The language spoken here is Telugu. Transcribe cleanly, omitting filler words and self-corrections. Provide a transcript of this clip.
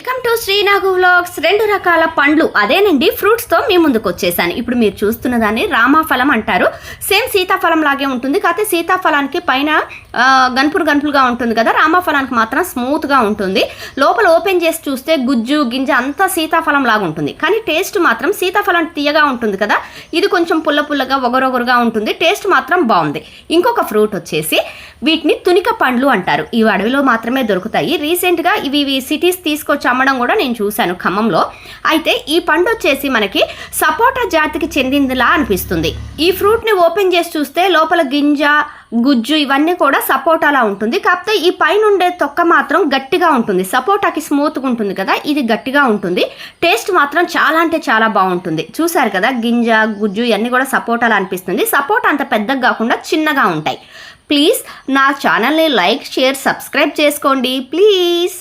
Welcome to శ్రీనాగు vlogs. రెండు రకాల పండ్లు అదేనండి ఫ్రూట్స్తో మీ ముందుకు వచ్చేసాను. ఇప్పుడు మీరు చూస్తున్న దాన్ని రామాఫలం అంటారు. సేమ్ సీతాఫలం లాగే ఉంటుంది, కాకపోతే సీతాఫలానికి పైన గన్పులుగా ఉంటుంది కదా, రామాఫలానికి మాత్రం స్మూత్గా ఉంటుంది. లోపల ఓపెన్ చేసి చూస్తే గుజ్జు గింజ అంతా సీతాఫలం లాగా ఉంటుంది, కానీ టేస్ట్ మాత్రం సీతాఫలం తీయగా ఉంటుంది కదా, ఇది కొంచెం పుల్లగా ఒగరొగరుగా ఉంటుంది. టేస్ట్ మాత్రం బాగుంది. ఇంకొక ఫ్రూట్ వచ్చేసి వీటిని తునిక పండ్లు అంటారు. ఇవి అడవిలో మాత్రమే దొరుకుతాయి. రీసెంట్గా ఇవి సిటీస్ తీసుకొచ్చి అమ్మడం కూడా నేను చూశాను ఖమ్మంలో. అయితే ఈ పండు వచ్చేసి మనకి సపోటా జాతికి చెందిందిలా అనిపిస్తుంది. ఈ ఫ్రూట్ని ఓపెన్ చేసి చూస్తే లోపల గింజ గుజ్జు ఇవన్నీ కూడా సపోటాలా ఉంటుంది, కాకపోతే ఈ పైన ఉండే తొక్క మాత్రం గట్టిగా ఉంటుంది. సపోటాకి స్మూత్గా ఉంటుంది కదా, ఇది గట్టిగా ఉంటుంది. టేస్ట్ మాత్రం చాలా అంటే చాలా బాగుంటుంది. చూసారు కదా, గింజ గుజ్జు ఇవన్నీ కూడా సపోటాలా అనిపిస్తుంది. సపోటా అంత పెద్దగా కాకుండా చిన్నగా ఉంటాయి. ప్లీజ్ నా ఛానల్ని లైక్ షేర్ సబ్స్క్రైబ్ చేసుకోండి ప్లీజ్.